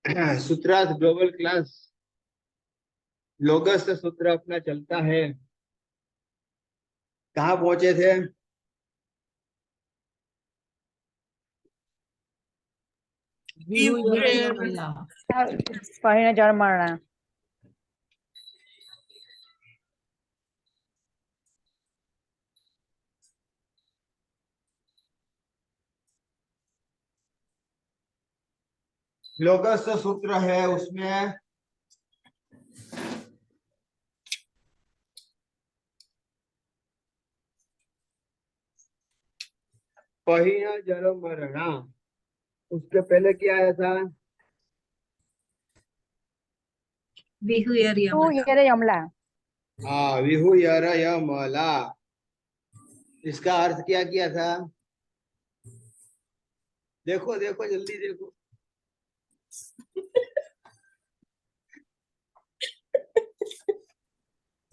सूत्रार्थ global class लोगस से सूत्र अपना चलता है। कहाँ पहुंचे थे? पहिने जन्मना लोगस से सूत्र है उसमें पहिया जन्म मरना। उसके पहले क्या आया था? विहु येरे यमला। हाँ, विहु यर यमला। इसका अर्थ क्या किया था? देखो देखो जल्दी देखो।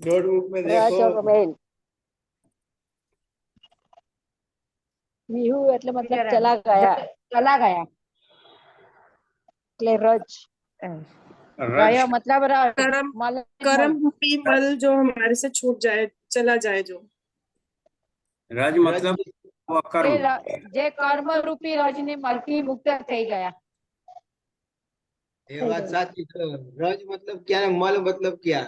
नोटबुक में देखो। विहु એટલે મતલબ ચલા ગયા એટલે રજ रज मतलब कर्म कर्म रूपी मल जो हमारे से छूट जाए, चला जाए, जो रज मतलब वो कर्म। જે કર્મ રૂપી રજની મળથી મુક્ત થઈ ગયા। ये बात साची। तो रज मतलब क्या है, मल मतलब क्या?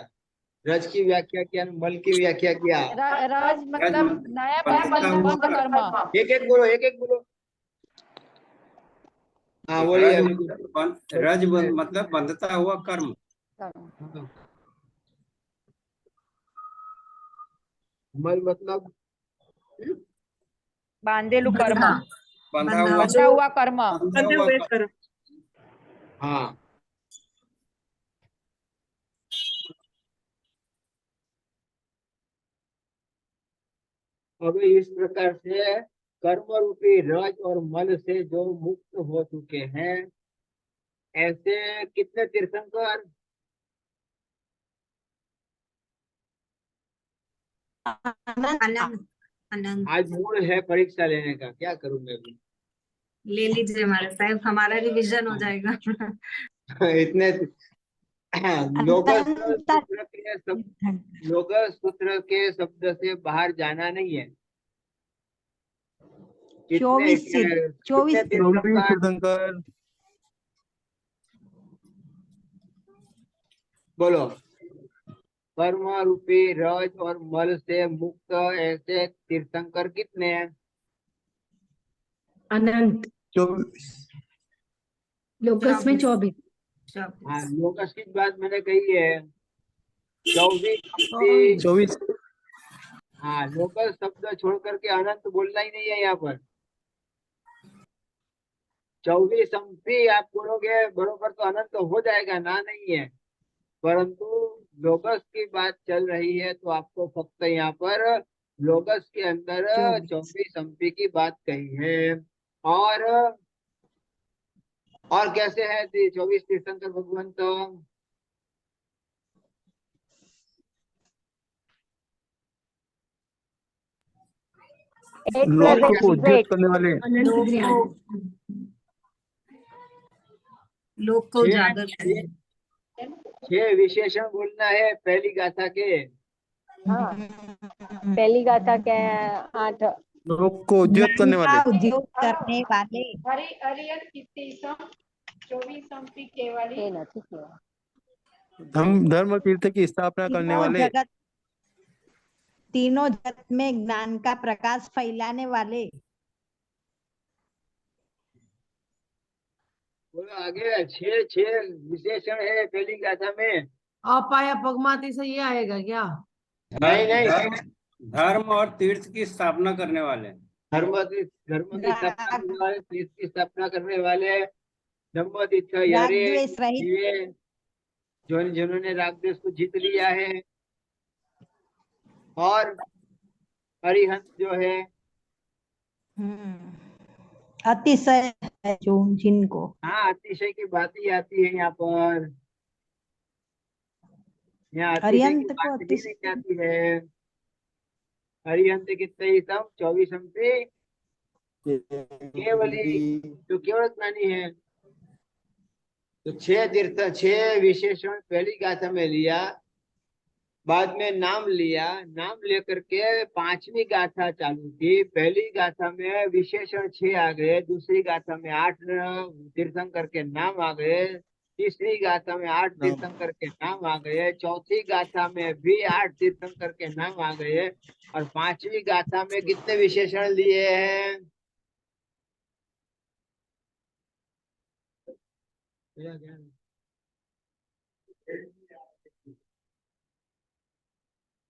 रज की व्याख्या क्या, मल की व्याख्या क्या? રજ मतलब नया बंद कर्म। एक एक बोलो, एक एक बोलो। हाँ बोलिए। रज मतलब बंधता हुआ कर्म। मल मतलब बांधेलू कर्म, बंधा हुआ कर्म। बंधे हुए कर्म। हाँ। अब इस प्रकार से कर्म रूपी रज और मल से जो मुक्त हो चुके हैं, ऐसे कितने तीर्थंकर? आनंद आज मूड है परीक्षा लेने का, क्या करूं मैं भी? ले लीजिए हमारे साहब, हमारा रिवीजन हो जाएगा। इतने लोगस सूत्र के शब्द से बाहर जाना नहीं है। 24 तीर्थंकर बोलो। कर्म रूपी रज और मल से मुक्त ऐसे तीर्थंकर कितने हैं? अनंत। 24। लोकस में 24। हाँ, लोकस की बात मैंने कही है। 24। 24। हाँ, लोकस शब्द छोड़ करके अनंत बोलना ही नहीं है यहाँ पर। 24 आप बोलोगे बरोबर तो अनंत हो जाएगा, ना नहीं है। परंतु लोगस की बात चल रही है तो आपको फक्त यहाँ पर लोगस के अंदर 24 की बात कही है। और कैसे है 24 तीर्थंकर भगवंत? लोक को उद्युत करने वाले। लोक को उजागर करने। 6 विशेषण बोलना है पहली गाथा के। हाँ, पहली गाथा के 8 लोक को उद्युत करने वाले। उद्योग करने वाले। हरिहर कीर्तिसम 24 केवली नहीं केवल। धर्म तीर्थ की स्थापना करने वाले। तीनों जगत में ज्ञान का प्रकाश फैलाने वाले। बोलो आगे। 6 विशेषण है पहली गाथा में। अपाया पगमाती से ये आएगा क्या? नहीं। धर्म और तीर्थ की स्थापना करने वाले। धर्म की स्थापना करने वाले, तीर्थ की स्थापना करने वाले। नंबर यारे जिन्होंने राग द्वेष को जीत लिया है। और अरिहंत जो है अतिशय है जो जिनको। हाँ, अतिशय की बात ही आती है यहाँ पर। यहाँ अतिशय की अरिहंत को बात ही नहीं आती है। अरिहंत कितने 24 पे केवली जो केवल ज्ञानी है। तो 6 विशेषण पहली गाथा में लिया, बाद में नाम लिया, नाम लेकर के 5वीं गाथा चालू की। पहली गाथा में विशेषण 6 आ गए, दूसरी गाथा में 8 तीर्थंकर के नाम आ गए, तीसरी गाथा में 8 तीर्थंकर के नाम आ गए, चौथी गाथा में भी 8 तीर्थंकर के नाम आ गए, और 5वीं गाथा में कितने विशेषण लिए हैं?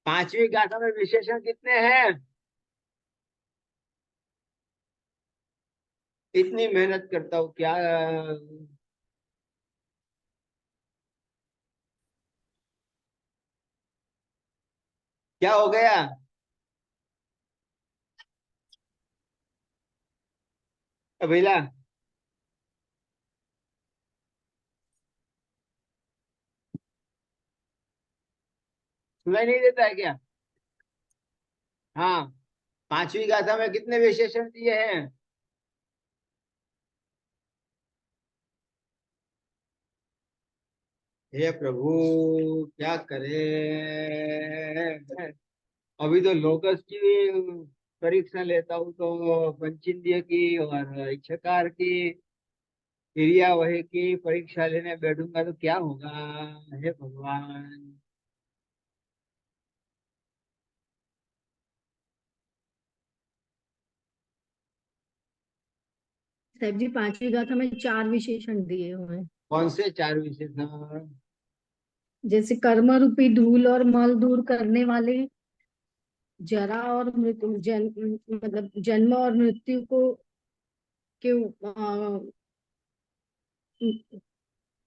पांचवी गाथा में विशेषण कितने हैं? इतनी मेहनत करता हूँ क्या? क्या हो गया? अभिला, सुनाई नहीं देता है क्या? हाँ, 5वीं गाथा में कितने विशेषण दिए हैं? हे प्रभु, क्या करें? अभी तो लोकस की परीक्षा लेता हूँ तो पंचेंद्रिय की और इच्छाकार की, क्रिया वही की परीक्षा लेने बैठूंगा तो क्या होगा? हे भगवान। साहब जी 5वीं गाथा में 4 विशेषण दिए हुए हैं। कौन से 4 विशेषण? जैसे कर्म रूपी धूल और मल दूर करने वाले, जरा और मृत्यु मतलब जन्म और मृत्यु को के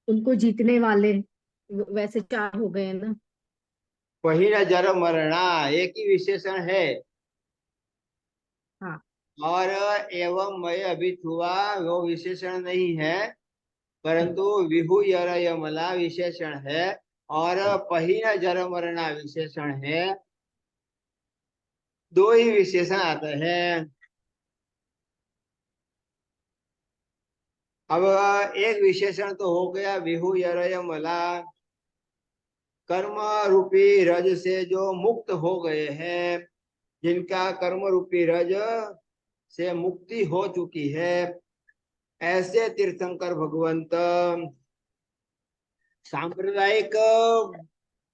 उनको जीतने वाले, वैसे 4 हो गए ना। पहिला जन्म मरना एक ही विशेषण है। हाँ। और एवं मय अभी हुआ वो विशेषण नहीं है, परंतु विहु यर मला विशेषण है, और पहिला जन्म मरना विशेषण है। 2 ही विशेषण आते हैं। अब एक विशेषण तो हो गया विहु यर मला, कर्म रूपी रज से जो मुक्त हो गए हैं, जिनका कर्म रूपी रज से मुक्ति हो चुकी है, ऐसे तीर्थंकर भगवंत सांप्रदायिक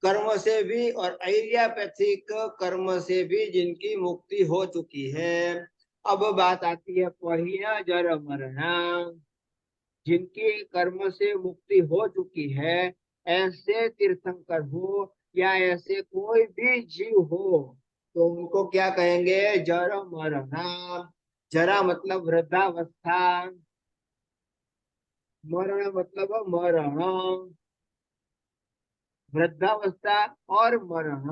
कर्म से भी और ऐरियापैथिक कर्म से भी जिनकी मुक्ति हो चुकी है। अब बात आती है पहिया जर मरना, जिनकी कर्म से मुक्ति हो चुकी है, ऐसे तीर्थंकर हो या ऐसे कोई भी जीव हो, तो उनको क्या कहेंगे? जर मरना। जरा मतलब वृद्धावस्था, मरण मतलब मरण, वृद्धावस्था और मरण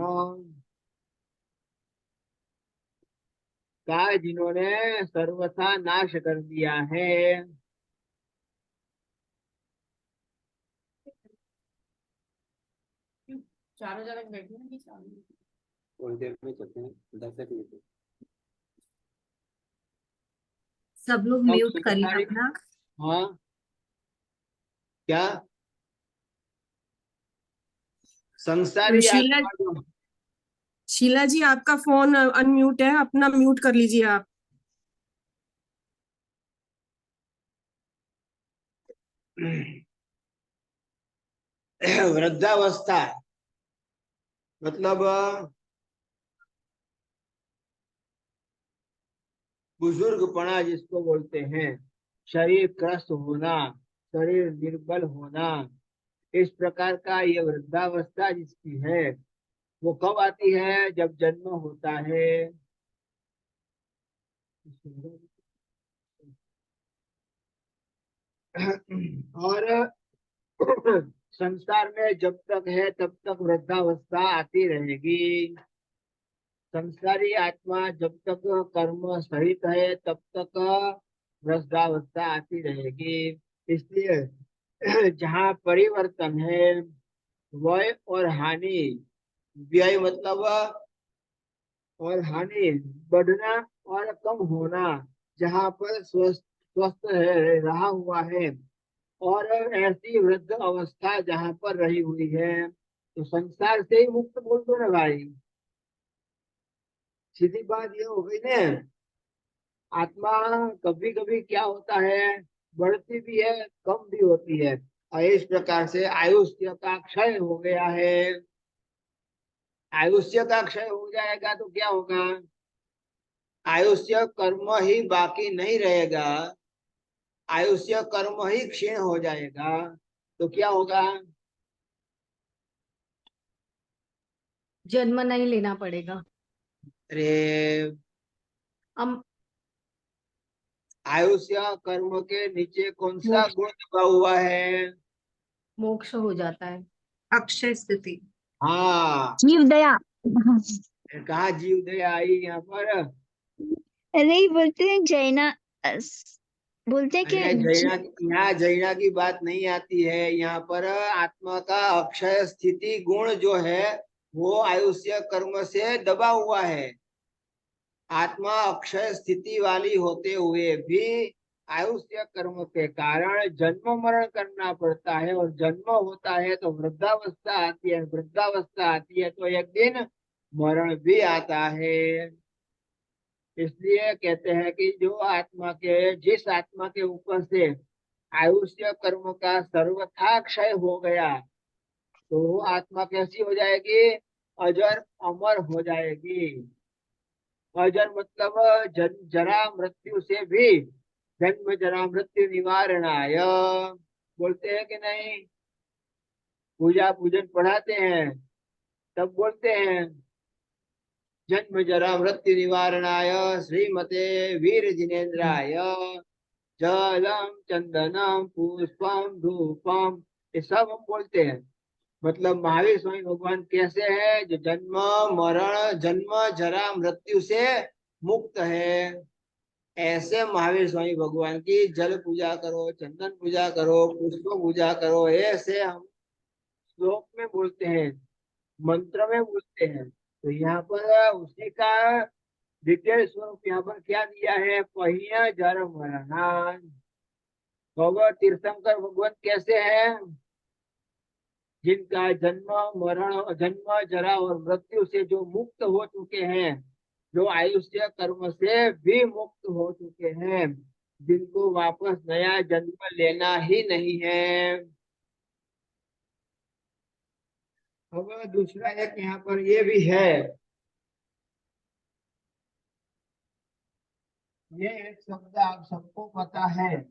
का जिन्होंने सर्वथा नाश कर दिया है। चारों जगह बैठे हैं कि सामने? थोड़ी देर में चलते हैं, 10 मिनट। सब लोग अब म्यूट करिए संसारिक, अपना। हाँ क्या? संसारी शीला आत्मा जो शीला जी, आपका फोन अनम्यूट है, अपना म्यूट कर लीजिए आप। वृद्धावस्था मतलब बुजुर्गपना जिसको बोलते हैं, शरीर क्रस्त होना, शरीर निर्बल होना, इस प्रकार का ये वृद्धावस्था जिसकी है, वो कब आती है? जब जन्म होता है। और संसार में जब तक है तब तक वृद्धावस्था आती रहेगी। संसारी आत्मा जब तक कर्म सहित है तब तक वृद्धावस्था आती रहेगी। इसलिए जहाँ परिवर्तन है, व्यय और हानि, व्यय मतलब और हानि, बढ़ना और कम होना, जहाँ पर स्वस्थ स्वस्थ रहा हुआ है, और ऐसी वृद्ध अवस्था जहाँ पर रही हुई है, तो संसार से ही मुक्त बोल दो ना भाई। सीधी बात ये हो गई ना। आत्मा कभी कभी क्या होता है, बढ़ती भी है, कम भी होती है। और इस प्रकार से आयुष्य का क्षय हो गया है। आयुष्य का क्षय हो जाएगा तो क्या होगा? आयुष्य कर्म ही बाकी नहीं रहेगा, आयुष्य कर्म ही क्षीण हो जाएगा, तो क्या होगा? जन्म नहीं लेना पड़ेगा। अरे, हम आयुष्य कर्म के नीचे कौन सा मोक्ष गुण दबा हुआ है? मोक्ष हो जाता है। अक्षय स्थिति। हाँ, जीव दया। कहा जीव दया आई यहाँ पर? नहीं बोलते हैं जैना, बोलते हैं कि अरे जैना, यहाँ जैना की बात नहीं आती है। यहाँ पर आत्मा का अक्षय स्थिति गुण जो है वो आयुष्य कर्म से दबा हुआ है। आत्मा अक्षय स्थिति वाली होते हुए भी आयुष्य कर्म के कारण जन्म मरण करना पड़ता है। और जन्म होता है तो वृद्धावस्था आती है, वृद्धावस्था आती है तो एक दिन मरण भी आता है। इसलिए कहते हैं कि जो आत्मा के, जिस आत्मा के ऊपर से आयुष्य कर्म का सर्वथा क्षय हो गया, तो वो आत्मा कैसी हो जाएगी? अजर अमर हो जाएगी। अजर मतलब जरा मृत्यु से भी, जन्म जरा मृत्यु निवारणाय, बोलते हैं कि नहीं? पूजा पूजन पढ़ाते हैं तब बोलते हैं जन्म जरा मृत्यु निवारणाय श्रीमते वीर जिनेन्द्राय जलम चंदनम पुष्पम धूपम, ये सब हम बोलते हैं। मतलब महावीर स्वामी भगवान कैसे है? जो जन्म मरण, जन्म जरा मृत्यु से मुक्त है। ऐसे महावीर स्वामी भगवान की जल पूजा करो, चंदन पूजा करो, पुष्प पूजा करो, ऐसे हम श्लोक में बोलते हैं, मंत्र में बोलते हैं। तो यहाँ पर उसी का डिटेल स्वरूप यहाँ पर क्या दिया है? पहिया जर मरणान। भगवत तीर्थंकर भगवान कैसे हैं? जिनका जन्म मरण, जन्म जरा और मृत्यु से जो मुक्त हो चुके हैं, जो आयुष्य कर्म से भी मुक्त हो चुके हैं, जिनको वापस नया जन्म लेना ही नहीं है। अब दूसरा एक यहाँ पर ये भी है, ये एक शब्द आप सबको पता है,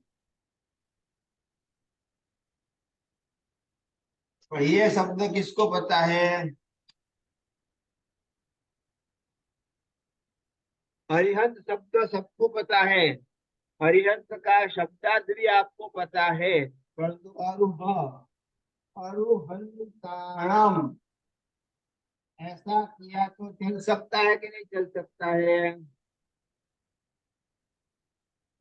और ये शब्द किसको पता है? अरिहंत शब्द सबको पता है। अरिहंत का शब्दार्थ भी आपको पता है, परंतु अरुहंताणम ऐसा किया तो चल सकता है कि नहीं चल सकता है?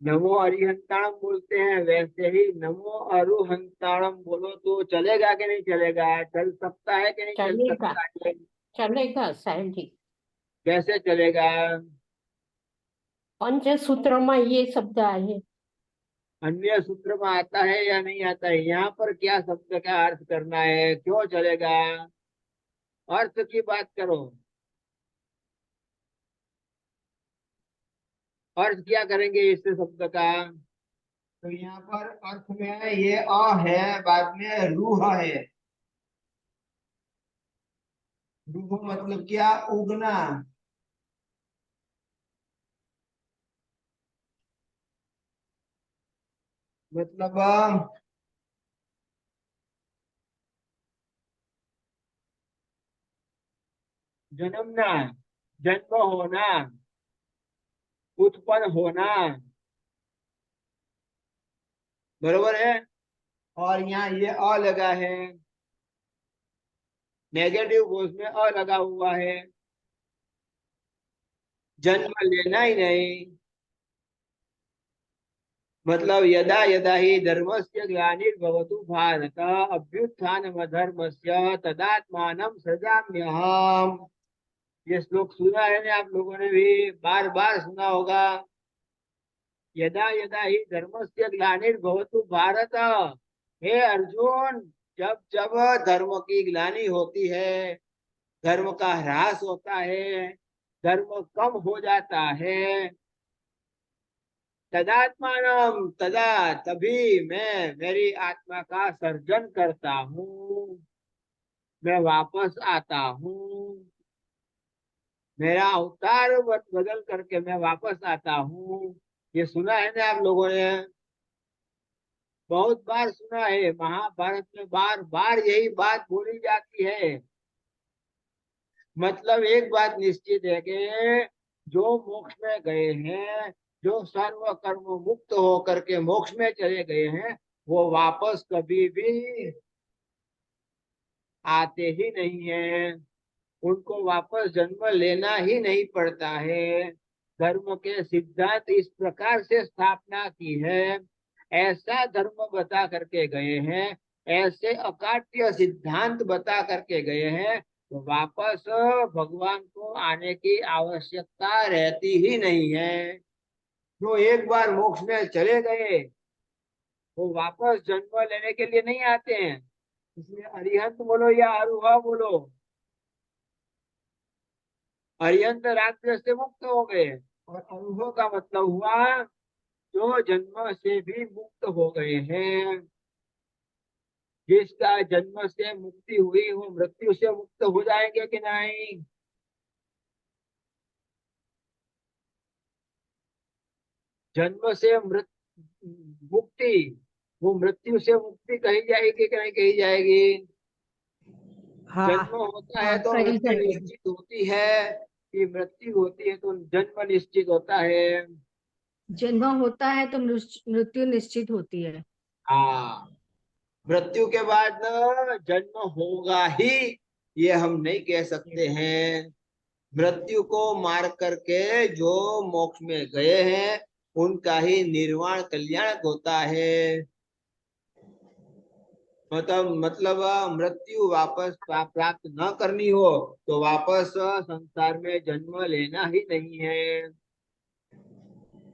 नमो अरिहंताणम बोलते हैं, वैसे ही नमो अरुहंताणम बोलो तो चलेगा कि नहीं चलेगा? चल सकता है कि नहीं चल चलेगा, सकता है? चलेगा साहेब जी। कैसे चलेगा? पंचसूत्र में ये शब्द आहे। अन्य सूत्र में आता है या नहीं आता है? यहाँ पर क्या शब्द का अर्थ करना है? क्यों चलेगा? अर्थ की बात करो। अर्थ क्या करेंगे इस शब्द का? तो यहाँ पर अर्थ में ये अ है, बाद में रूह है। रूह मतलब क्या? उगना। मतलब जन्मना, जन्म होना, उत्पन्न होना, बरोबर है। और यहाँ ये अ लगा है, नेगेटिव बोझ में अ लगा हुआ है, जन्म लेना ही नहीं। मतलब यदा यदा ही धर्मस्य ग्लानिर्भवतु भारत अभ्युत्थानमधर्मस्य तदात्मानं सृजाम्यहम्। ये श्लोक सुना है ना आप लोगों ने भी, बार बार सुना होगा। यदा यदा ही धर्मस्य ग्लानिर्भवतु भारत, हे अर्जुन, जब जब धर्म की ग्लानि होती है, धर्म का ह्रास होता है, धर्म कम हो जाता है, तदात्मानम, तदा तभी मैं मेरी आत्मा का सर्जन करता हूँ, मैं वापस आता हूँ, मेरा अवतार बदल करके मैं वापस आता हूँ। ये सुना है ना आप लोगों ने? बहुत बार सुना है, महाभारत में बार बार यही बात बोली जाती है। मतलब एक बात निश्चित है कि जो मोक्ष में गए हैं, जो सर्व कर्म मुक्त होकर के मोक्ष में चले गए हैं, वो वापस कभी भी आते ही नहीं है। उनको वापस जन्म लेना ही नहीं पड़ता है। धर्म के सिद्धांत इस प्रकार से स्थापना की है, ऐसा धर्म बता करके गए हैं, ऐसे अकाट्य सिद्धांत बता करके गए हैं, तो वापस भगवान को आने की आवश्यकता रहती ही नहीं है। जो एक बार मोक्ष में चले गए वो वापस जन्म लेने के लिए नहीं आते हैं। इसलिए अरिहंत बोलो या आरूहा बोलो, अरिहंत रात्र से मुक्त हो गए, और अरूह का मतलब हुआ जो जन्म से भी मुक्त हो गए हैं। जिसका जन्म से मुक्ति हुई वो मृत्यु से मुक्त हो जाएंगे कि नहीं? जन्म से मुक्ति, वो मृत्यु से मुक्ति कही जाएगी कि नहीं कही जाएगी? जन्म होता है तो कही मृत्यु जाएगी। निश्चित होती है, कि मृत्यु होती है तो जन्म निश्चित होता है। जन्म होता है तो मृत्यु निश्चित होती है। हाँ, मृत्यु के बाद न जन्म होगा ही ये हम नहीं कह सकते हैं। मृत्यु को मार करके जो मोक्ष में गए हैं उनका ही निर्वाण कल्याण होता है। मतलब मृत्यु वापस प्राप्त न करनी हो तो वापस संसार में जन्म लेना ही नहीं है।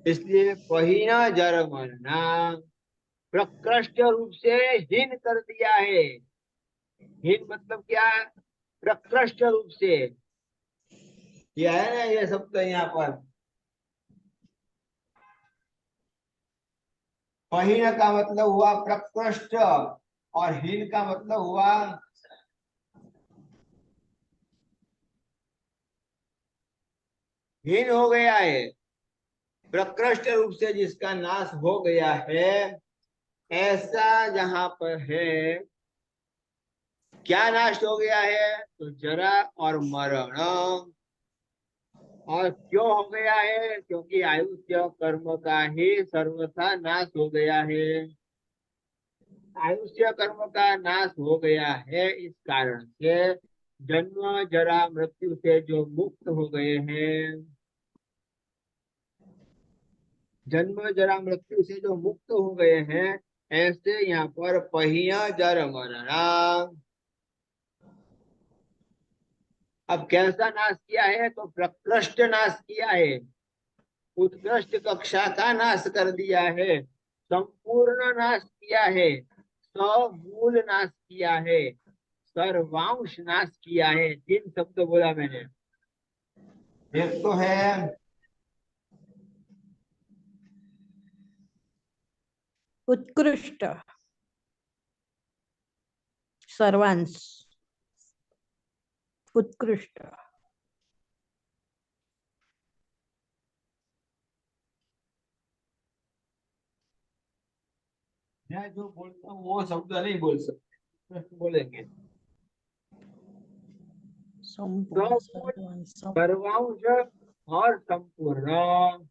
इसलिए पहिना जर मरना प्रकृष्ट रूप से हीन कर दिया है। हीन मतलब क्या? प्रकृष्ट रूप से। ये है ना ये शब्द यहाँ पर। पहिन का मतलब हुआ प्रकृष्ट और हीन का मतलब हुआ हीन हो गया है। प्रकृष्ट रूप से जिसका नाश हो गया है, ऐसा जहां पर है, क्या नाश हो गया है? तो जरा और मरण। और क्यों हो गया है? क्योंकि आयुष्य कर्म का ही सर्वथा नाश हो गया है। आयुष्य कर्म का नाश हो गया है, इस कारण से जन्म जरा मृत्यु से जो मुक्त हो गए हैं, जन्म जरा मृत्यु से जो मुक्त हो गए हैं, ऐसे यहाँ पर पहिया जर मरना। अब कैसा नाश किया है? तो प्रकृष्ट नाश किया है, उत्कृष्ट कक्षा का नाश कर दिया है, संपूर्ण नाश किया है, समूल नाश किया है, सर्वांश नाश किया है। 3 शब्द बोला मैंने। एक तो है उत्कृष्ट, सर्वांश, उत्कृष्ट। मैं जो बोलता हूँ वो शब्द नहीं बोल सकते, बोलेंगे संपूर्ण, समूल, सर्वांश, सर्वांश और संपूर्ण।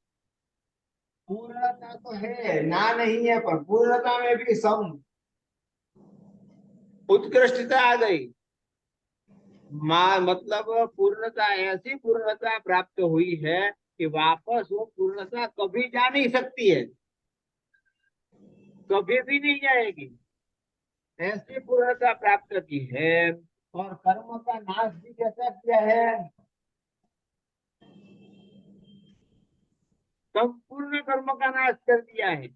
पूर्णता तो है ना, नहीं है, पर पूर्णता में भी सम, उत्कृष्टता आ गई। मतलब पूर्णता, ऐसी पूर्णता प्राप्त हुई है कि वापस वो पूर्णता कभी जा नहीं सकती है, कभी भी नहीं जाएगी। ऐसी पूर्णता प्राप्त की है। और कर्म का नाश भी कैसा किया है? संपूर्ण कर्म का नाश कर दिया है।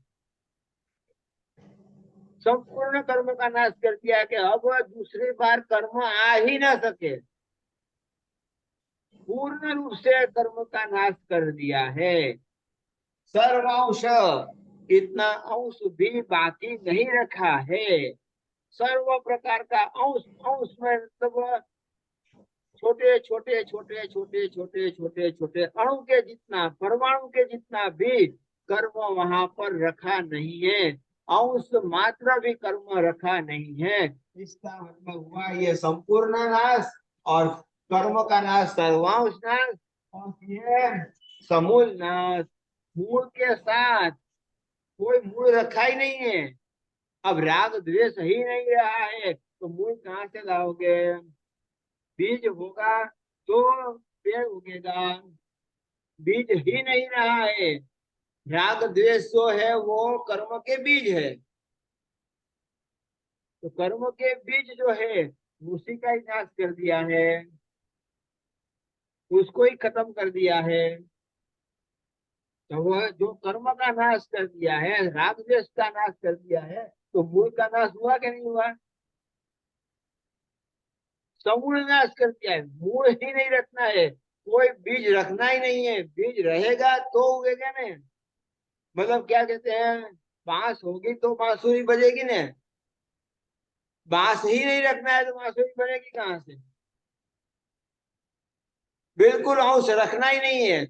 संपूर्ण कर्म का नाश कर दिया कि अब दूसरी बार कर्म आ ही ना सके, पूर्ण रूप से कर्म का नाश कर दिया है। सर्वांश, इतना अंश भी बाकी नहीं रखा है। सर्व प्रकार का अंश, अंश में मतलब छोटे छोटे छोटे छोटे छोटे छोटे छोटे अणु के जितना, परमाणु के जितना भी कर्म वहां पर रखा नहीं है, अंश मात्र भी कर्म रखा नहीं है। इसका मतलब हुआ ये संपूर्ण नाश और कर्म का नाश, सर्वांश नाश, और ये समूल नाश। मूल के साथ कोई मूल रखा ही नहीं है। अब राग द्वेष ही नहीं रहा है तो मूल कहाँ से लाओगे? बीज होगा तो पेड़ उगेगा, बीज ही नहीं रहा है। राग द्वेष जो है वो कर्म के बीज है, तो कर्म के बीज जो है उसी का ही नाश कर दिया है, उसको ही खत्म कर दिया है। तो वह जो कर्म का नाश कर दिया है, राग द्वेष का नाश कर दिया है, तो मूल का नाश हुआ कि नहीं हुआ? समूल नाश कर दिया है, मूल ही नहीं रखना है, कोई बीज रखना ही नहीं है। बीज रहेगा तो उगेगा ना। मतलब क्या कहते हैं, बांस होगी तो बांसुरी बजेगी ना। बांस ही नहीं रखना है तो बांसुरी बनेगी कहाँ से? बिल्कुल अंश रखना ही नहीं है,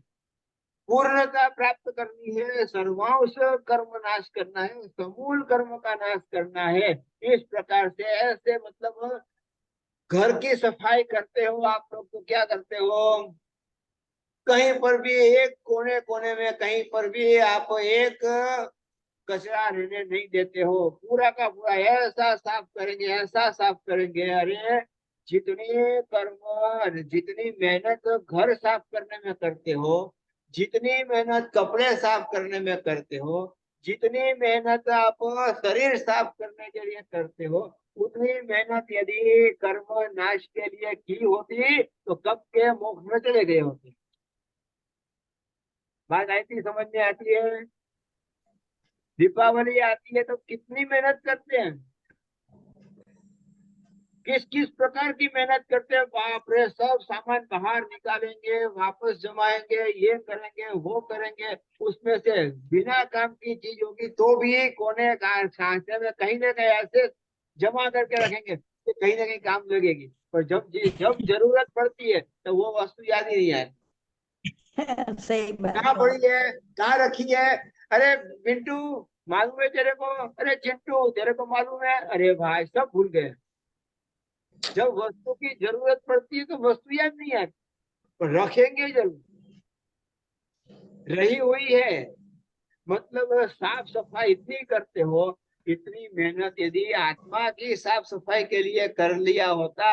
पूर्णता प्राप्त करनी है, सर्वांश कर्म नाश करना है, समूल कर्म का नाश करना है। इस प्रकार से ऐसे मतलब घर की सफाई करते हो आप लोग तो क्या करते हो, कहीं पर भी एक कोने कोने में कहीं पर भी आप एक कचरा रहने नहीं देते हो, पूरा का पूरा ऐसा साफ करेंगे, ऐसा साफ करेंगे। अरे जितनी कर्म, जितनी मेहनत घर साफ करने में करते हो, जितनी मेहनत कपड़े साफ करने में करते हो, जितनी मेहनत आप शरीर साफ करने के लिए करते हो, उतनी मेहनत यदि कर्म नाश के लिए की होती तो कब के मोक्ष में चले गए होते। बात आती समझ में आती है? दीपावली आती है तो कितनी मेहनत करते हैं, किस किस प्रकार की मेहनत करते हैं। बाप रे, सब सामान बाहर निकालेंगे, वापस जमाएंगे, ये करेंगे वो करेंगे, उसमें से बिना काम की चीज होगी तो भी कोने का सांचे में कहीं ना कहीं ऐसे जमा करके रखेंगे कि कहीं ना कहीं काम लगेगी। पर जब जरूरत पड़ती है तो वो वस्तु याद ही नहीं आती, सही बात कहाँ है। पड़ी है, कहाँ रखी है। अरे मिंटू मालूम है तेरे को, अरे चिंटू तेरे को मालूम है, अरे भाई सब भूल गए। जब वस्तु की जरूरत पड़ती है तो वस्तु याद नहीं आती, पर रखेंगे जरूर, रही हुई है। मतलब साफ सफाई इतनी करते हो, इतनी मेहनत यदि आत्मा की साफ सफाई के लिए कर लिया होता,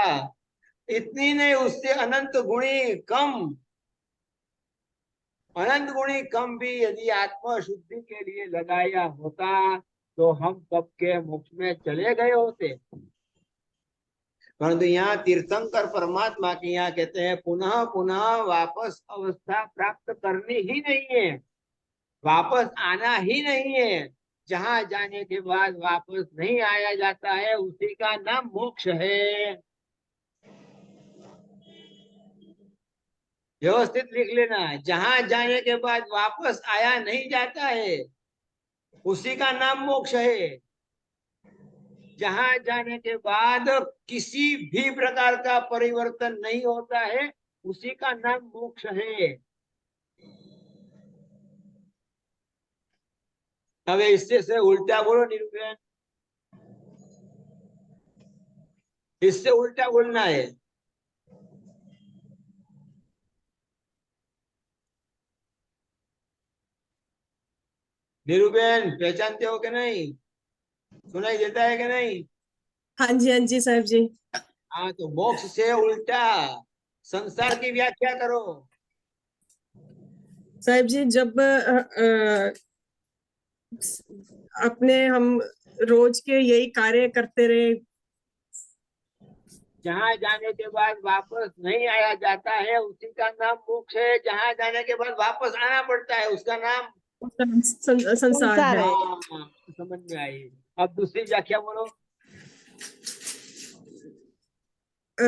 इतनी नहीं उससे अनंत गुणी कम, अनंत गुणी कम भी यदि आत्मा शुद्धि के लिए लगाया होता तो हम कब के मोक्ष में चले गए होते। परंतु यहाँ तीर्थंकर परमात्मा के यहाँ कहते हैं पुनः पुनः वापस अवस्था प्राप्त करनी ही नहीं है, वापस आना ही नहीं है। जहां जाने के बाद वापस नहीं आया जाता है उसी का नाम मोक्ष है। व्यवस्थित लिख लेना, जहां जाने के बाद वापस आया नहीं जाता है उसी का नाम मोक्ष है। जहां जाने के बाद किसी भी प्रकार का परिवर्तन नहीं होता है उसी का नाम मोक्ष है। अब इससे से उल्टा बोलो निरूपण, इससे उल्टा बोलना है। निरूपण पहचानते हो कि नहीं, सुनाई देता है कि नहीं? हाँ जी साहब जी। हाँ, तो मोक्ष से उल्टा संसार की व्याख्या करो। साहब जी, जब अपने हम रोज के यही कार्य करते रहे, जहाँ जाने के बाद वापस नहीं आया जाता है उसी का नाम मोक्ष है। जहाँ जाने के बाद वापस आना पड़ता है उसका नाम उसका नाम संसार संसार है। है। हाँ, समझ में आई। अब दूसरी व्याख्या बोलो। अ,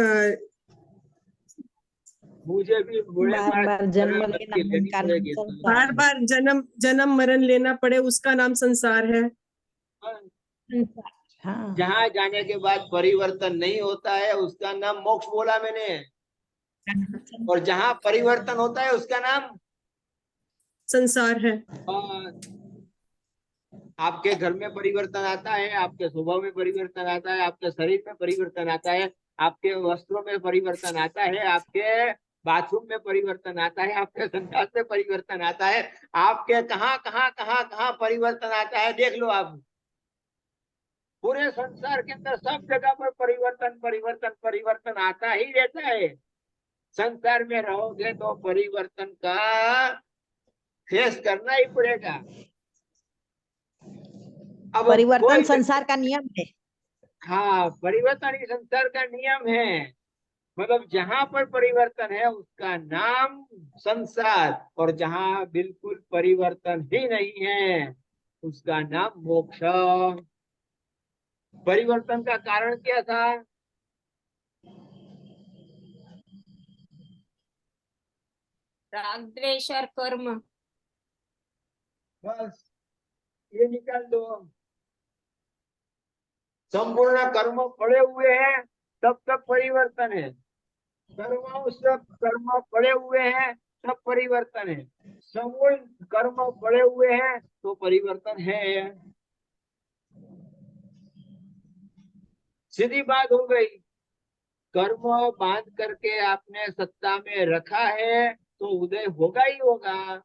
मुझे भी बूढ़े बार बात बार जन्म जरा लेना गलती लेनी उनका नाम पड़ेगी तो। संसार बार है। बार जन्म जन्म मरण लेना पड़े उसका नाम संसार है। हाँ, जहाँ जाने के बाद परिवर्तन नहीं होता है उसका नाम मोक्ष बोला मैंने, और जहाँ परिवर्तन होता है उसका नाम संसार है। आपके घर में परिवर्तन आता है, आपके स्वभाव में परिवर्तन आता है, आपके शरीर में परिवर्तन आता है, आपके वस्त्रों में परिवर्तन आता है, आपके बाथरूम में परिवर्तन आता है, आपके संसार में परिवर्तन आता है, आपके कहाँ कहाँ कहाँ कहाँ परिवर्तन आता है देख लो आप। पूरे संसार के अंदर सब जगह पर परिवर्तन परिवर्तन परिवर्तन आता ही रहता है। संसार में रहोगे तो परिवर्तन का फेस करना ही पड़ेगा। अब परिवर्तन कोई संसार का नियम है। हाँ, परिवर्तन ही संसार का नियम है। मतलब जहाँ पर परिवर्तन है उसका नाम संसार, और जहाँ बिल्कुल परिवर्तन ही नहीं है उसका नाम मोक्ष। परिवर्तन का कारण क्या था? राग द्वेष और कर्म। बस ये निकाल दो। संपूर्ण कर्म पड़े हुए हैं तब तक परिवर्तन है। सब कर्म पड़े हुए हैं सब परिवर्तन है। समूल कर्म पड़े हुए हैं तो परिवर्तन है। सीधी बात हो गई। कर्म बांध करके आपने सत्ता में रखा है तो उदय होगा ही होगा।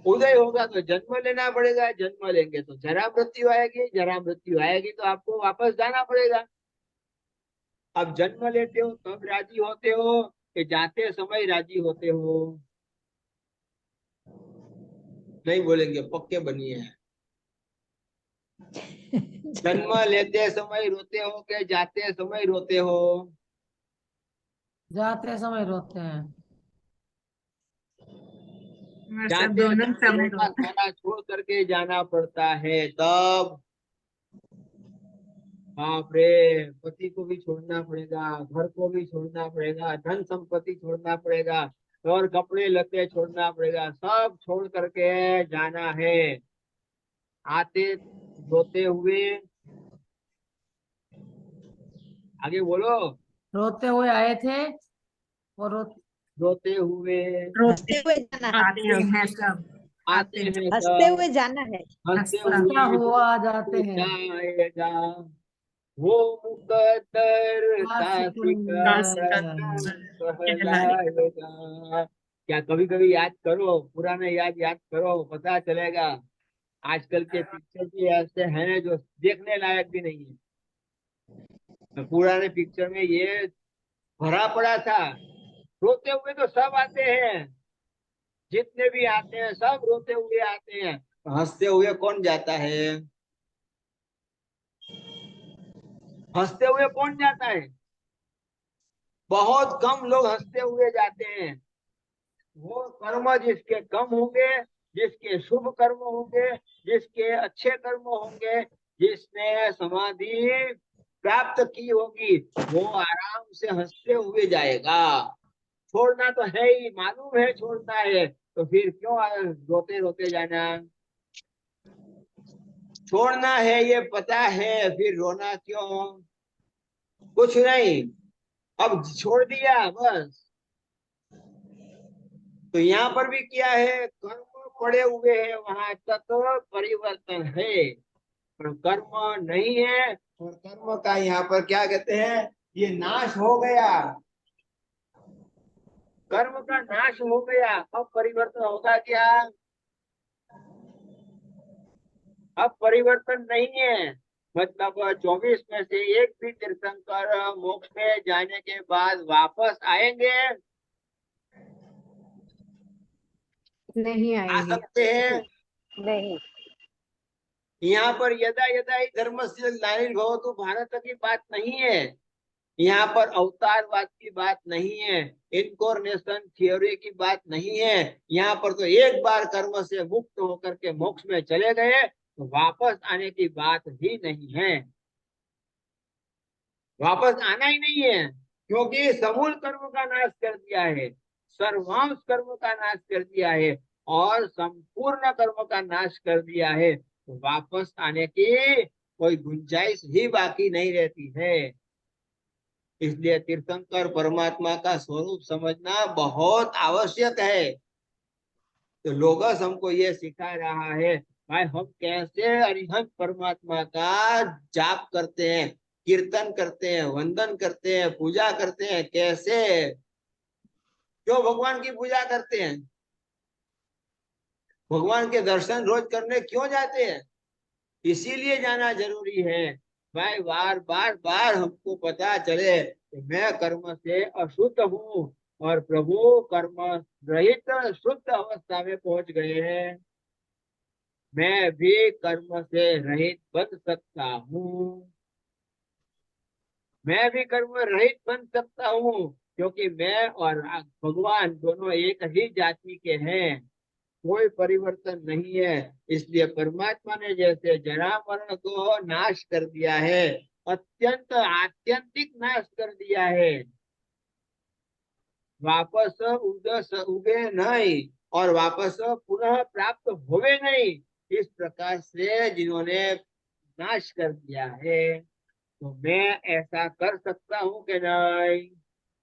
उदय होगा तो जन्म लेना पड़ेगा, जन्म लेंगे तो जरा मृत्यु आएगी, जरा मृत्यु आएगी तो आपको वापस जाना पड़ेगा। अब जन्म लेते हो तब राजी होते हो कि जाते समय राजी होते हो? नहीं बोलेंगे, पक्के बनिए। जन्म लेते समय रोते हो कि जाते समय रोते हो? जाते समय रोते हैं। सब जाते दोनों समय समय रोना खाना छोड़ करके जाना पड़ता है तब। बाप रे, पति को भी छोड़ना पड़ेगा, घर को भी छोड़ना पड़ेगा, धन संपत्ति छोड़ना पड़ेगा, और कपड़े लत्ते छोड़ना पड़ेगा, सब छोड़ करके जाना है। आते रोते हुए, आगे बोलो। रोते हुए आए थे और रोते हुए हंसते हुए जाना है। आते हैं सब। आते हैं हंसते सब, हुए जाना है। हंसते हंसता हुए हुआ जाते हैं। जाएगा। वो मुकद्दर का सिकंदर। कहलाएगा। क्या कभी कभी याद करो, पुराने याद करो, पता चलेगा। आजकल के पिक्चर भी ऐसे हैं जो देखने लायक भी नहीं है। पुराने पिक्चर में ये भरा पड़ा था। रोते हुए तो सब आते हैं, जितने भी आते हैं सब रोते हुए आते हैं। हंसते हुए कौन जाता है? हंसते हुए कौन जाता है? बहुत कम लोग हंसते हुए जाते हैं। वो कर्म जिसके कम होंगे, जिसके शुभ कर्म होंगे, जिसके अच्छे कर्म होंगे, जिसने समाधि प्राप्त की होगी, वो आराम से हंसते हुए जाएगा। छोड़ना तो है ही, मालूम है छोड़ना है, तो फिर क्यों रोते रोते जाना? छोड़ना है ये पता है, फिर रोना क्यों? कुछ नहीं, अब छोड़ दिया बस। तो यहाँ पर भी क्या है, कर्म पड़े हुए हैं वहां तक परिवर्तन है, पर कर्म नहीं है। और कर्म का यहाँ पर क्या कहते हैं, ये नाश हो गया। कर्म का नाश हो गया, अब परिवर्तन होगा क्या? अब परिवर्तन नहीं है। मतलब 24 में से एक भी तीर्थंकर मोक्ष में जाने के बाद वापस आएंगे? नहीं आ आएंगे। सकते हैं। नहीं। यहाँ पर यदा यदा ही धर्मस्य ग्लानिर्भवतु भारत की बात नहीं है। यहाँ पर अवतारवाद की बात नहीं है, इनकोर्नेशन थ्योरी की बात नहीं है। यहाँ पर तो एक बार कर्म से मुक्त होकर के मोक्ष में चले गए तो वापस आने की बात ही नहीं है, वापस आना ही नहीं है, क्योंकि समूल कर्म का नाश कर दिया है, सर्वांश कर्म का नाश कर दिया है और संपूर्ण कर्म का नाश कर दिया है, तो वापस आने की कोई गुंजाइश ही बाकी नहीं रहती है। इसलिए तीर्थंकर परमात्मा का स्वरूप समझना बहुत आवश्यक है। तो लोगस हमको ये सिखा रहा है, भाई हम कैसे अरिहंत परमात्मा का जाप करते हैं, कीर्तन करते हैं, वंदन करते हैं, पूजा करते हैं, कैसे, क्यों भगवान की पूजा करते हैं, भगवान के दर्शन रोज करने क्यों जाते हैं, इसीलिए जाना जरूरी है। भाई बार बार हमको पता चले कि मैं कर्म से अशुद्ध हूँ और प्रभु कर्म रहित शुद्ध अवस्था में पहुंच गए हैं, मैं भी कर्म से रहित बन सकता हूँ, मैं भी कर्म रहित बन सकता हूँ, क्योंकि मैं और भगवान दोनों एक ही जाति के हैं, कोई परिवर्तन नहीं है। इसलिए परमात्मा ने जैसे जरा मरण को नाश कर दिया है, अत्यंत आत्यंतिक नाश कर दिया है, वापस उगे नहीं और वापस पुनः प्राप्त होवे नहीं, इस प्रकार से जिन्होंने नाश कर दिया है, तो मैं ऐसा कर सकता हूँ कि नहीं,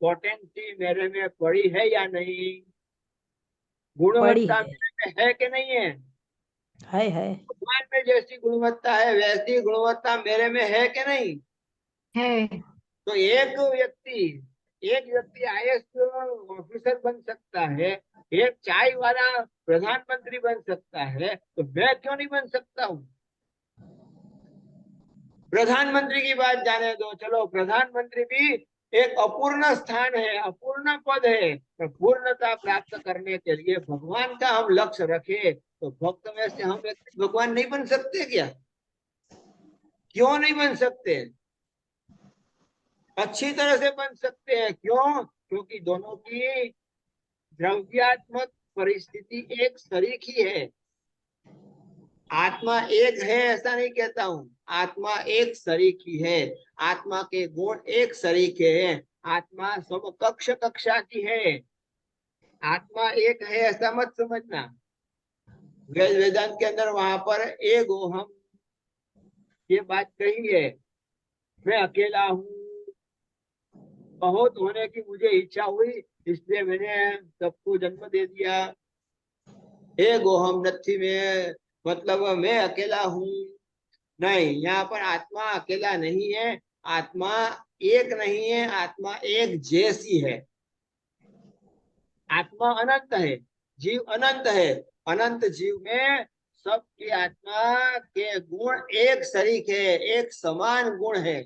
पोटेंसी मेरे में पड़ी है या नहीं, गुणवत्ता मेरे में है कि नहीं है, है भगवान में जैसी गुणवत्ता है वैसी गुणवत्ता मेरे में है कि नहीं। है। तो एक व्यक्ति आईएएस ऑफिसर बन सकता है, एक चाय वाला प्रधानमंत्री बन सकता है, तो मैं क्यों नहीं बन सकता हूँ। प्रधानमंत्री की बात जाने दो, चलो प्रधानमंत्री भी एक अपूर्ण स्थान है, अपूर्ण पद है, तो पूर्णता प्राप्त करने के लिए भगवान का हम लक्ष्य रखे, तो भक्त में से हम व्यक्ति भगवान नहीं बन सकते क्या, क्यों नहीं बन सकते, अच्छी तरह से बन सकते हैं। क्यों, क्योंकि दोनों की द्रव्यात्मक परिस्थिति एक सरीख ही है। आत्मा एक है ऐसा नहीं कहता हूँ, आत्मा एक सरीखी है, आत्मा के गुण एक सरीखे हैं, आत्मा समकक्ष कक्षा की है, आत्मा एक है ऐसा मत समझना। वेदांत के अंदर वहां पर एगो हम ये बात कही है, मैं अकेला हूँ, बहुत होने की मुझे इच्छा हुई इसलिए मैंने सबको जन्म दे दिया, एगो हम नथी में मतलब मैं अकेला हूँ, नहीं, यहाँ पर आत्मा अकेला नहीं है, आत्मा एक नहीं है, आत्मा एक जैसी है, आत्मा अनंत है, जीव अनंत है, अनंत जीव में सबकी आत्मा के गुण एक सरीख है, एक समान गुण है,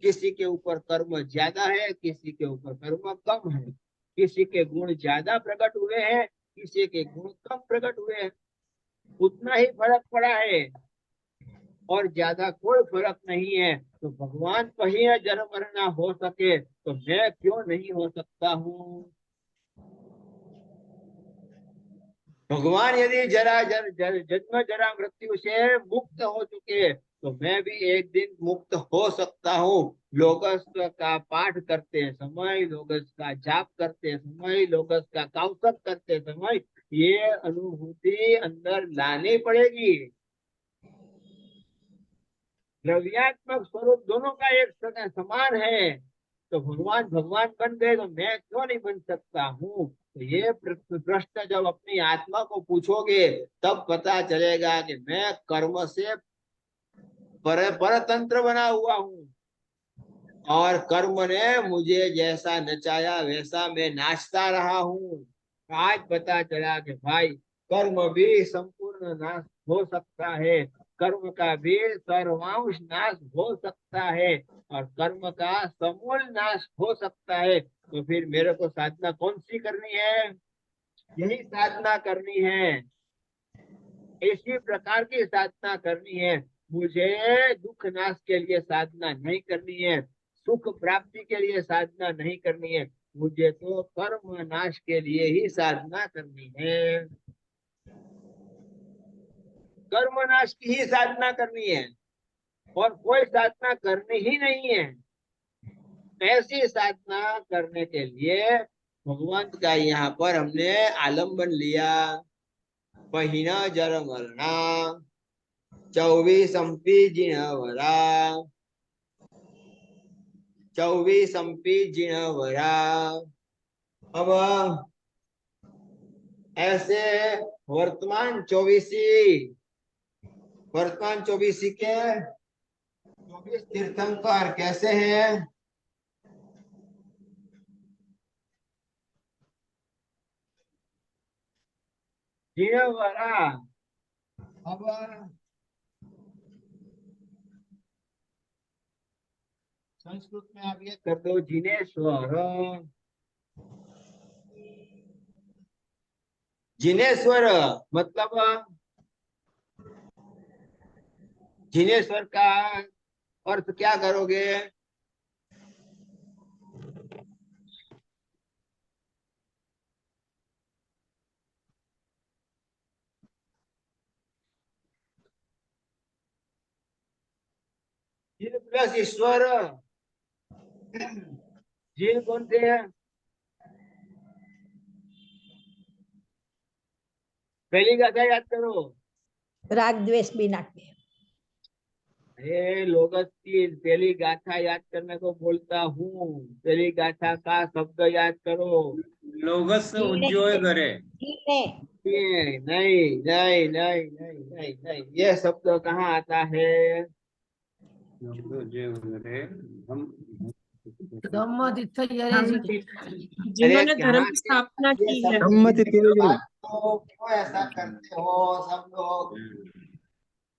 किसी के ऊपर कर्म ज्यादा है, किसी के ऊपर कर्म कम है, किसी के गुण ज्यादा प्रकट हुए हैं, किसी के गुण कम प्रकट हुए हैं, उतना ही फर्क पड़ा है और ज्यादा कोई फर्क नहीं है। तो भगवान कहीं जन्म मरना हो सके तो मैं क्यों नहीं हो सकता हूँ। भगवान यदि जन्म जरा मृत्यु से मुक्त हो चुके तो मैं भी एक दिन मुक्त हो सकता हूँ। लोगस का पाठ करते समय, लोगस का जाप करते समय, लोगस का कौशल करते समय ये अनुभूति अंदर लानी पड़ेगी। द्रव्यात्मक स्वरूप दोनों का एक समान है, तो भगवान बन गए तो मैं क्यों नहीं बन सकता हूँ। तो ये प्रश्न जब अपनी आत्मा को पूछोगे तब पता चलेगा कि मैं कर्म से परतंत्र बना हुआ हूँ और कर्म ने मुझे जैसा नचाया वैसा मैं नाचता रहा हूँ। आज पता चला कि भाई कर्म भी संपूर्ण नाश हो सकता है, कर्म का भी सर्वांश नाश हो सकता है और कर्म का समूल नाश हो सकता है। तो फिर मेरे को साधना कौन सी करनी है, यही साधना करनी है, इसी प्रकार की साधना करनी है। मुझे दुख नाश के लिए साधना नहीं करनी है, सुख प्राप्ति के लिए साधना नहीं करनी है, मुझे तो कर्म नाश के लिए ही साधना करनी है। कर्म नाश की ही साधना करनी है और कोई साधना करनी ही नहीं है। ऐसी साधना करने के लिए भगवंत का यहाँ पर हमने आलम्बन लिया। पहिना जर मरना 24 जिनवरा 24 जिनवरा। अब ऐसे वर्तमान 24 के 24 तीर्थंकर कैसे हैं? जिनवरा। अब संस्कृत में आप ये कर दो जिनेश्वर। जिनेश्वर मतलब जिनेश्वर का अर्थ क्या करोगे? जिन प्लस ईश्वर। जिन कौन से हैं? पहली गाथा याद करो। राग द्वेष बिना के। लोगस की पहली गाथा याद करने को बोलता हूँ। पहली गाथा का शब्द याद करो। लोगस उज्जोय करे। नहीं नहीं नहीं नहीं नहीं नहीं नहीं, ये शब्द कहाँ आता है? धम्म तीर्थ यरे जिने। जिन्होंने अरे धर्म कहाँ की से स्थापना ये की है। शब्द? तो क्यों ऐसा करते हो सब लोग?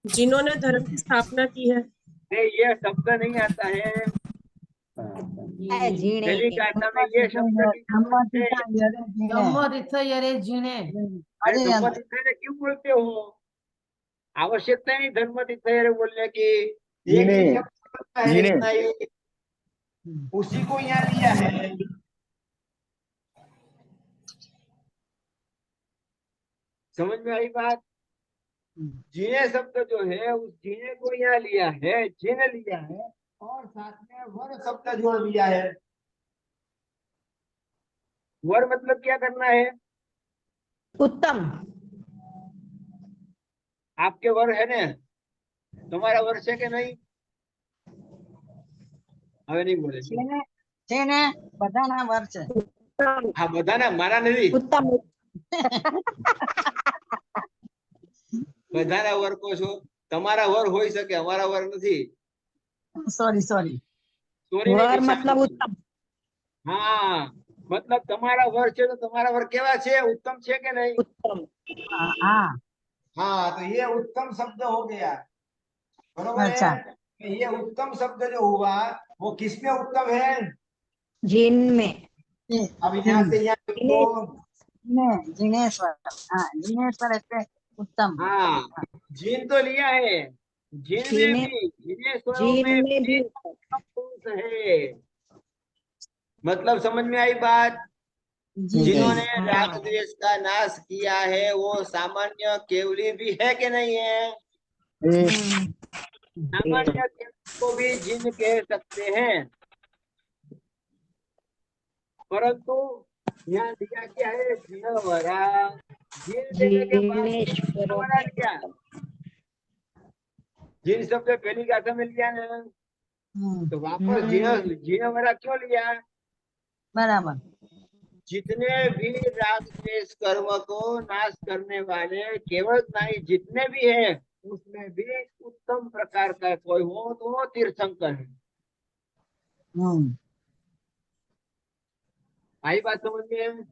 जिन्होंने धर्म की स्थापना की है। नहीं, ये शब्द नहीं आता है। पहली गाथा में ये शब्द नहीं समझते। धम्म तीर्थ यरे जिने। अरे धम्म तीर्थ क्यों बोलते हो? आवश्यकता नहीं धर्म तीर्थ बोलने की। एक ही शब्द है, इतना ही। उसी को यहाँ लिया है। समझ में आई बात? जीने शब्द जो है उस जीने को यहाँ लिया है, जिन लिया है और साथ में वर शब्द जोड़ लिया है। वर मतलब क्या करना है? उत्तम। आपके वर है ना? तुम्हारा वर्ष है कि नहीं? હવે नहीं बोले। बधाना वर्ष। हाँ बधाना मारा नहीं। उत्तम। બધાના વર કો છો, તમારા વર હોઈ શકે, અમારા વર નથી। सॉरी Sorry वर नहीं, मतलब उत्तम। हाँ मतलब તમારા વર છે તો તમારા વર કેવા છે? उत्तम છે કે नहीं? उत्तम। हाँ हाँ तो ये उत्तम शब्द हो गया, बरोबर है? ये उत्तम शब्द जो हुआ वो किसमें उत्तम है? जिन में। अब यहाँ से यहाँ तो जिनेश्वर। हाँ जिनेश्वर ऐसे उत्तम। हाँ जीन तो लिया है, जीन में भी जिनेश्वरों में भी उत्तम पुरुष है। मतलब समझ में आई बात? जिन्होंने राग द्वेष का नाश किया है वो सामान्य केवली भी है कि नहीं है? सामान्य केवली को भी जिन कह सकते हैं, परंतु यहाँ दिया क्या है? जिनवरा। जिन देने के बाद जिनवरा लिया। जिन शब्द पहली गाथा में लिया ना, तो वापस जिनवरा क्यों लिया? बराबर। जितने भी राग द्वेष कर्म को नाश करने वाले केवल नहीं जितने भी हैं उसमें भी उत्तम प्रकार का कोई हो तो वो तीर्थंकर है। आई बात समझ में?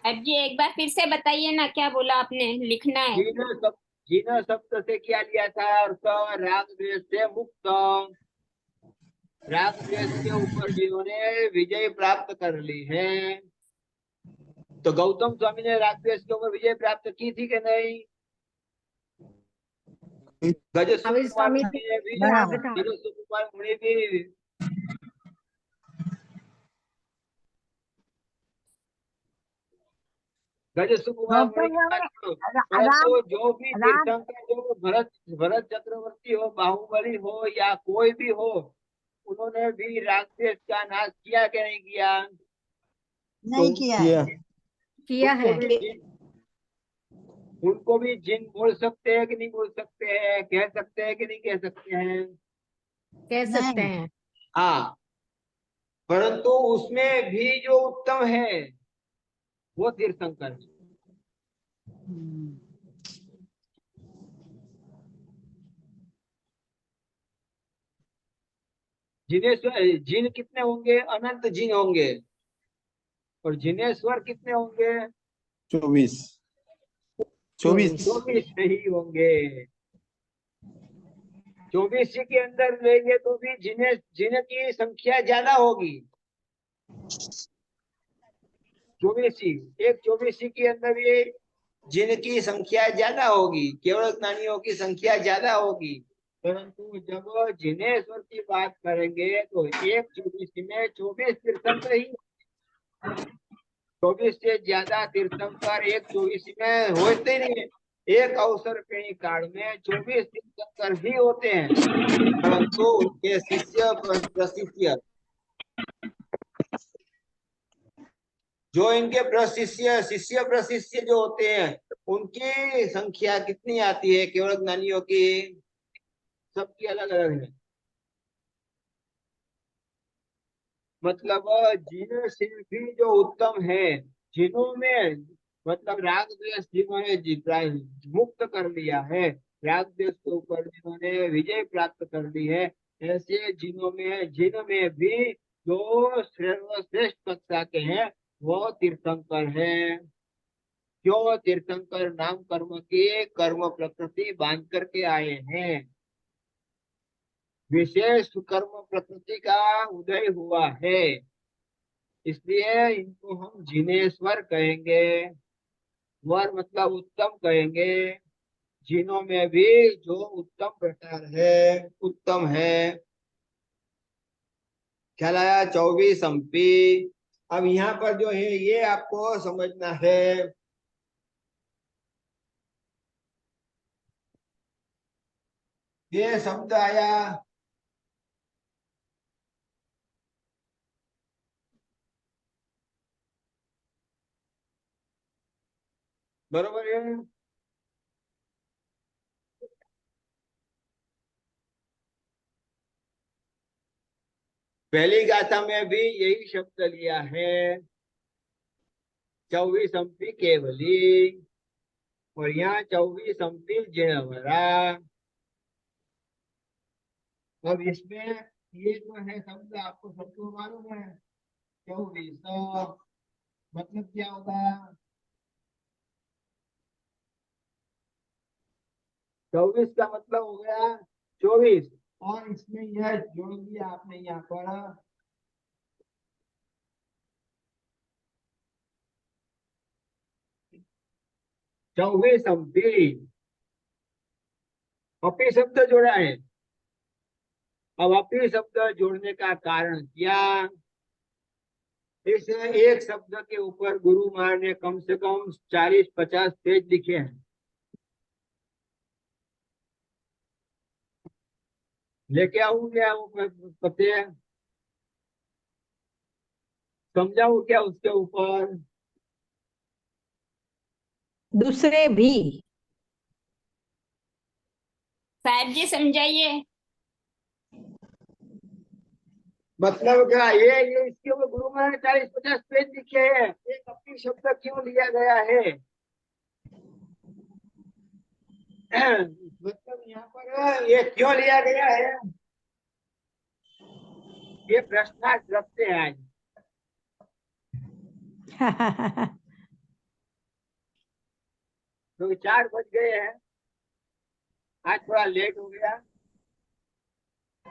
अब जी एक बार फिर से बताइए ना, क्या बोला आपने? लिखना है। जिन शब्द से क्या लिया था अर्थ? राग द्वेष से मुक्त। राग द्वेष के ऊपर जिन्होंने विजय प्राप्त कर ली है। तो गौतम स्वामी ने राग द्वेष के ऊपर विजय प्राप्त की थी कि नहीं? गज महावीर सुकुमार स्वामी मुनि भी बराबर। गज सुकुमार मुनि भी गज सुकुमार मुनि की बात करो, परंतु जो भी राम तीर्थंकर जो भरत भरत चक्रवर्ती हो, बाहुबली हो या कोई भी हो, उन्होंने भी राक्षस का नाश किया क्या नहीं किया? नहीं किया है। किया उनको है। भी उनको भी जिन बोल सकते हैं कि नहीं बोल सकते हैं, कह सकते हैं कि नहीं कह सकते हैं? कह सकते नहीं। हैं। हाँ, परंतु उसमें भी जो उत्तम है वो तीर्थंकर है। हम्म, जिनेश्वर जिन कितने होंगे? अनंत जिन होंगे। और जिनेश्वर कितने होंगे? 24 24 ही होंगे। 24 के अंदर लेंगे तो भी जिन की संख्या ज्यादा होगी। 24 एक 24 के अंदर ये जिनकी संख्या ज्यादा होगी, केवल ज्ञानियों की संख्या ज्यादा होगी। परंतु जब जिनेश्वर की बात करेंगे तो एक 24 में 24 तीर्थंकर ही, 24 से ज्यादा तीर्थंकर एक 24 में होते नहीं है। एक अवसर के काल में 24 तीर्थंकर ही होते हैं, परंतु उनके शिष्य प्रशिष्य जो इनके प्रशिष्य शिष्य प्रशिष्य जो होते हैं उनकी संख्या कितनी आती है? केवल ज्ञानियों की सबकी अलग अलग है। मतलब जिन शिल्पी जो उत्तम है, जिन्हों में मतलब राग द्वेष जिन्होंने मुक्त कर लिया है, राग द्वेष के ऊपर जिन्होंने विजय प्राप्त कर ली है, ऐसे जिनमें भी जो सर्वश्रेष्ठ कक्षा के हैं वो तीर्थंकर है। क्यों? तीर्थंकर नाम कर्म की कर्म प्रकृति बांध करके आए हैं। विशेष कर्म प्रकृति का उदय हुआ है, इसलिए इनको हम जिनेश्वर कहेंगे। वर मतलब उत्तम कहेंगे। जिनों में भी जो उत्तम प्रकार है, उत्तम है। ख्याल आया? 24 अंपी। अब यहाँ पर जो है ये आपको समझना है। ये शब्द आया बरोबर है। पहली गाथा में भी यही शब्द लिया है, 24 अंपी केवली, और यहाँ 24 अंपी जिणवरा। अब इसमें ये जो है शब्द आपको सबको मालूम है, 24 मतलब क्या होगा? 24 का मतलब हो गया 24, और इसमें यह जोड़ दिया आपने यहाँ पर 24 अंपी, अपी शब्द जोड़ा है। अब अपी शब्द जोड़ने का कारण क्या? इस एक शब्द के ऊपर गुरु महाराज ने कम से कम 40-50 पेज लिखे हैं। लेके आऊं क्या वो पते? समझाऊं क्या उसके ऊपर? दूसरे भी। साहब जी समझाइए। मतलब क्या ये इसके ऊपर गुरु महाराज ने 40-50 पेज लिखे हैं। एक अपनी शब्द क्यों लिया गया है? मतलब यहाँ पर ये क्यों लिया गया है, ये प्रश्न रखते हैं आज। तो 4 बज गए हैं, आज थोड़ा लेट हो गया।